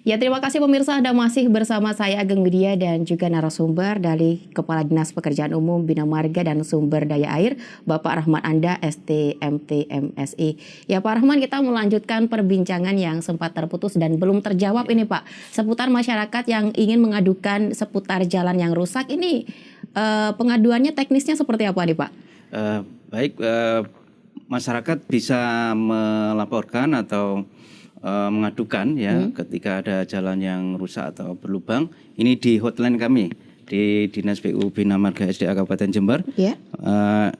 Ya, terima kasih pemirsa, Anda masih bersama saya Ageng Widya dan juga narasumber dari Kepala Dinas Pekerjaan Umum, Bina Marga dan Sumber Daya Air, Bapak Rahman Anda, STMT MSI. Ya Pak Rahman, kita melanjutkan perbincangan yang sempat terputus dan belum terjawab ini Pak, seputar masyarakat yang ingin mengadukan seputar jalan yang rusak ini, pengaduannya teknisnya seperti apa nih Pak? Baik, masyarakat bisa melaporkan atau mengadukan ya ketika ada jalan yang rusak atau berlubang. Ini di hotline kami di Dinas PU Bina Marga SDA Kabupaten Jember. Yeah.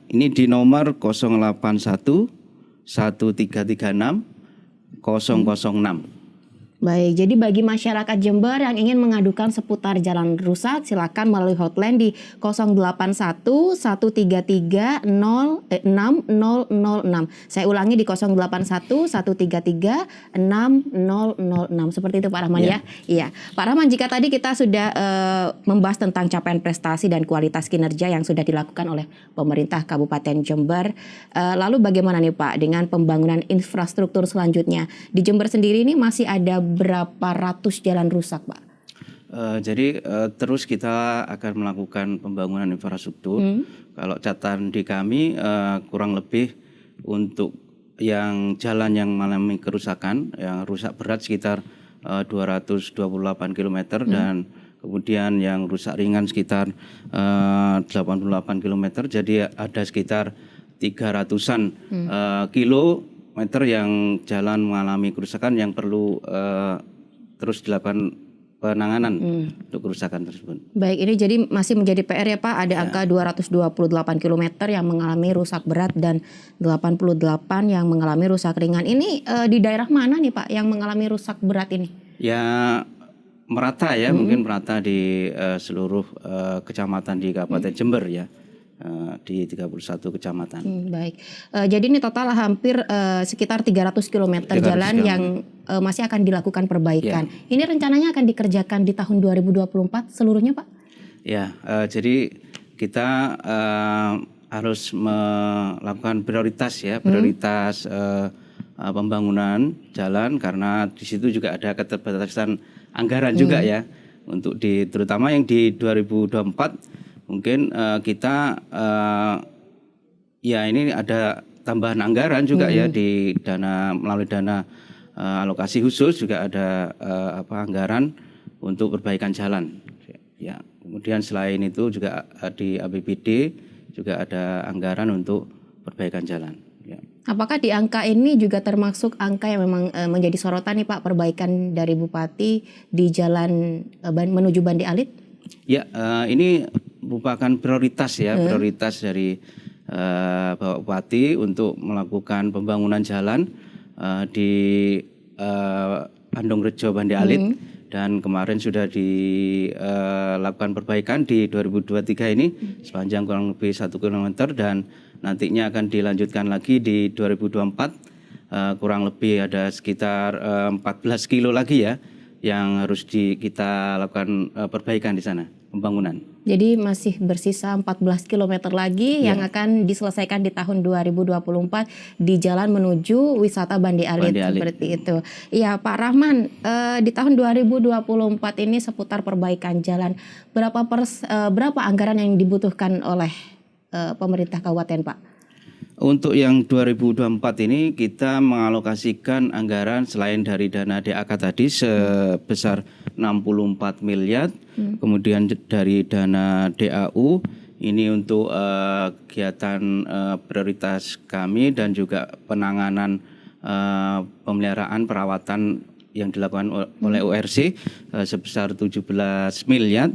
Ini di nomor 081 1336 006. Baik, jadi bagi masyarakat Jember yang ingin mengadukan seputar jalan rusak, silakan melalui hotline di 081 133 6006. Saya ulangi di 081 133 6006. Seperti itu Pak Rahman ya. Iya. Pak Rahman, jika tadi kita sudah membahas tentang capaian prestasi dan kualitas kinerja yang sudah dilakukan oleh pemerintah Kabupaten Jember, lalu bagaimana nih Pak dengan pembangunan infrastruktur selanjutnya? Di Jember sendiri ini masih ada berapa ratus jalan rusak, Pak? Jadi terus kita akan melakukan pembangunan infrastruktur. Kalau catatan di kami kurang lebih untuk yang jalan yang mengalami kerusakan, yang rusak berat sekitar 228 km dan kemudian yang rusak ringan sekitar 88 km. Jadi ada sekitar 300-an kilometer yang jalan mengalami kerusakan yang perlu terus dilakukan penanganan untuk kerusakan tersebut. Baik, ini jadi masih menjadi PR ya Pak, ada angka 228 km yang mengalami rusak berat dan 88 yang mengalami rusak ringan. Ini di daerah mana nih Pak yang mengalami rusak berat ini? Ya merata ya, mungkin merata di seluruh kecamatan di Kabupaten Jember ya. Di 31 kecamatan. Baik, jadi ini total hampir sekitar 300 km jalan yang masih akan dilakukan perbaikan. Ini rencananya akan dikerjakan di tahun 2024 seluruhnya Pak? Ya, jadi kita harus melakukan prioritas ya, prioritas pembangunan jalan karena di situ juga ada keterbatasan anggaran juga ya untuk terutama yang di 2024. Mungkin kita ya ini ada tambahan anggaran juga ya di melalui dana alokasi khusus juga ada anggaran untuk perbaikan jalan. Ya, kemudian selain itu juga di APBD juga ada anggaran untuk perbaikan jalan. Ya. Apakah di angka ini juga termasuk angka yang memang menjadi sorotan nih Pak, perbaikan dari Bupati di jalan menuju Bande Alit? Ya, ini merupakan prioritas ya, prioritas dari Bapak Bupati untuk melakukan pembangunan jalan di Andong Rejo Bande Alit dan kemarin sudah dilakukan perbaikan di 2023 ini sepanjang kurang lebih 1 km dan nantinya akan dilanjutkan lagi di 2024 kurang lebih ada sekitar 14 kilo lagi ya yang harus kita lakukan perbaikan di sana, pembangunan. Jadi masih bersisa 14 km lagi yang akan diselesaikan di tahun 2024 di jalan menuju wisata Bande Alit seperti itu. Iya Pak Rahman, di tahun 2024 ini seputar perbaikan jalan, berapa anggaran yang dibutuhkan oleh pemerintah kabupaten Pak? Untuk yang 2024 ini kita mengalokasikan anggaran selain dari dana DAK tadi sebesar 64 miliar, kemudian dari dana DAU ini untuk kegiatan prioritas kami dan juga penanganan pemeliharaan perawatan yang dilakukan oleh ORC sebesar 17 miliar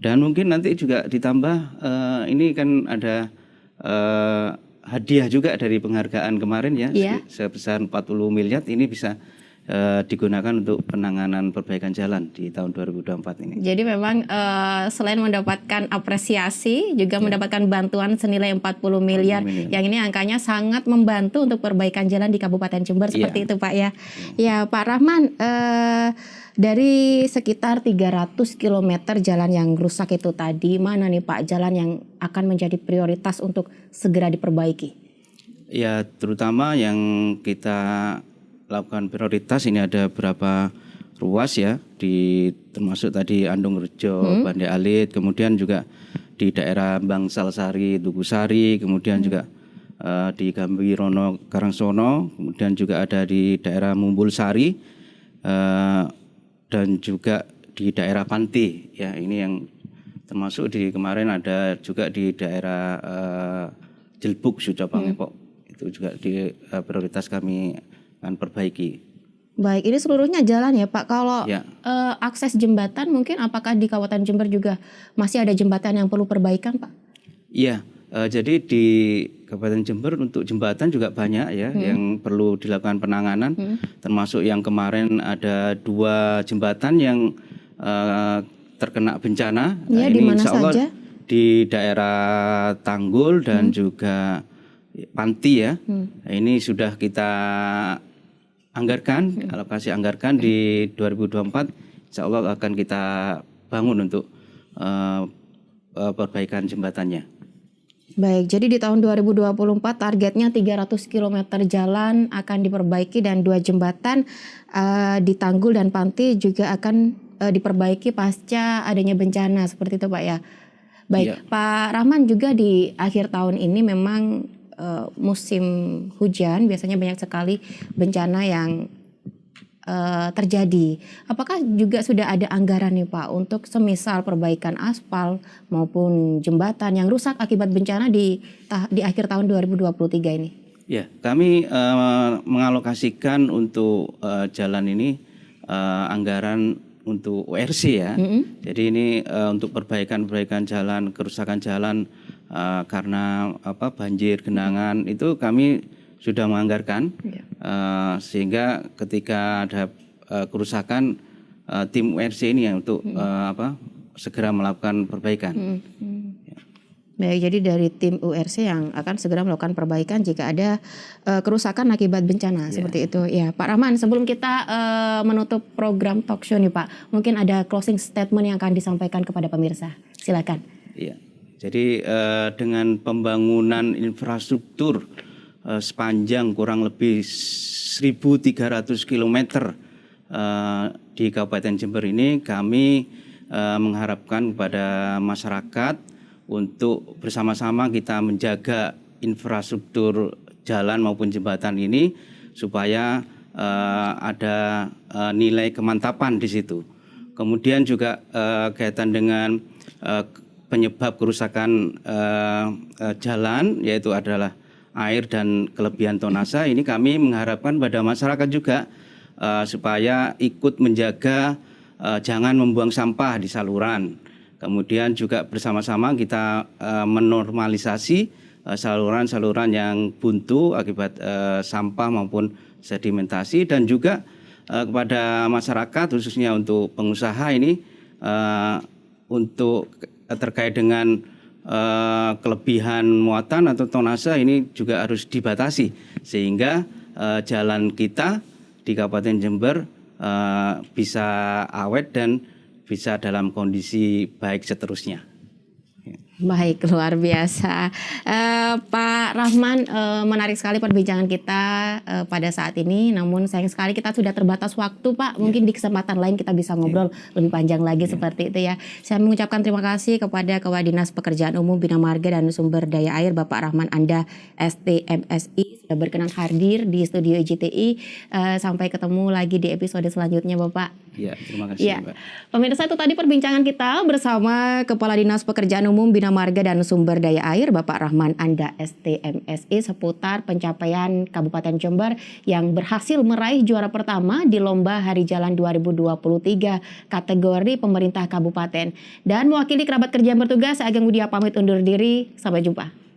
dan mungkin nanti juga ditambah ini kan ada hadiah juga dari penghargaan kemarin ya sebesar 40 miliar ini bisa digunakan untuk penanganan perbaikan jalan di tahun 2024 ini. Jadi memang selain mendapatkan apresiasi juga mendapatkan bantuan senilai 40 miliar yang ini angkanya sangat membantu untuk perbaikan jalan di Kabupaten Jember seperti itu Pak ya. Ya Pak Rahman, dari sekitar 300 km jalan yang rusak itu tadi, mana nih Pak jalan yang akan menjadi prioritas untuk segera diperbaiki? Ya terutama yang kita lakukan prioritas ini ada beberapa ruas ya, di termasuk tadi Andung Rejo, Bande Alit, kemudian juga di daerah Bangsal Sari, Tugu Sari, kemudian juga di Gambirono Karangsono, kemudian juga ada di daerah Mumbul Sari, dan juga di daerah Panti ya, ini yang termasuk di kemarin ada juga di daerah Jelbuk Suca Pangepok, itu juga di prioritas kami akan perbaiki. Baik, ini seluruhnya jalan ya Pak. Kalau Ya. akses jembatan mungkin apakah di Kabupaten Jember juga masih ada jembatan yang perlu perbaikan Pak? Iya, jadi di Kabupaten Jember untuk jembatan juga banyak ya yang perlu dilakukan penanganan, termasuk yang kemarin ada 2 jembatan yang terkena bencana. Ya, di mana insya Allah saja? di daerah Tanggul dan juga Panti ya. Nah, ini sudah kita anggarkan, alokasi anggarkan di 2024, insya Allah akan kita bangun untuk perbaikan jembatannya. Baik, jadi di tahun 2024 targetnya 300 km jalan akan diperbaiki dan 2 jembatan di Tanggul dan Panti juga akan diperbaiki pasca adanya bencana seperti itu Pak ya. Baik, Iya. Pak Rahman, juga di akhir tahun ini memang musim hujan, biasanya banyak sekali bencana yang terjadi. Apakah juga sudah ada anggaran nih Pak untuk semisal perbaikan aspal maupun jembatan yang rusak akibat bencana di akhir tahun 2023 ini? Ya, kami mengalokasikan untuk jalan ini anggaran untuk URC ya. Jadi ini untuk perbaikan jalan, kerusakan jalan karena banjir, genangan, itu kami sudah menganggarkan, sehingga ketika ada kerusakan tim URC ini ya untuk segera melakukan perbaikan. Baik, jadi dari tim URC yang akan segera melakukan perbaikan jika ada kerusakan akibat bencana seperti itu. Ya, Pak Rahman, sebelum kita menutup program talk show nih Pak, mungkin ada closing statement yang akan disampaikan kepada pemirsa. Silakan. Iya. Jadi dengan pembangunan infrastruktur sepanjang kurang lebih 1.300 km di Kabupaten Jember ini, kami mengharapkan kepada masyarakat untuk bersama-sama kita menjaga infrastruktur jalan maupun jembatan ini supaya ada nilai kemantapan di situ. Kemudian juga kaitan dengan penyebab kerusakan jalan, yaitu adalah air dan kelebihan tonase. Ini kami mengharapkan pada masyarakat juga supaya ikut menjaga jangan membuang sampah di saluran. Kemudian juga bersama-sama kita menormalisasi saluran-saluran yang buntu akibat sampah maupun sedimentasi, dan juga kepada masyarakat khususnya untuk pengusaha ini untuk terkait dengan kelebihan muatan atau tonase ini juga harus dibatasi sehingga jalan kita di Kabupaten Jember bisa awet dan bisa dalam kondisi baik seterusnya. Baik, luar biasa. Pak Rahman, menarik sekali perbincangan kita pada saat ini. Namun sayang sekali kita sudah terbatas waktu Pak. Mungkin di kesempatan lain kita bisa ngobrol lebih panjang lagi seperti itu ya. Saya mengucapkan terima kasih kepada Kepala Dinas Pekerjaan Umum, Bina Marga dan Sumber Daya Air Bapak Rahman Anda STMSI sudah berkenan hadir di studio IJTI. Sampai ketemu lagi di episode selanjutnya Bapak. Ya, terima kasih Ya. Mbak. Pemirsa, itu tadi perbincangan kita bersama Kepala Dinas Pekerjaan Umum, Bina Marga dan Sumber Daya Air Bapak Rahman Anda STMSI seputar pencapaian Kabupaten Jember yang berhasil meraih juara pertama di Lomba Hari Jalan 2023 kategori pemerintah kabupaten. Dan mewakili kerabat kerja yang bertugas, Ageng Widya pamit undur diri. Sampai jumpa.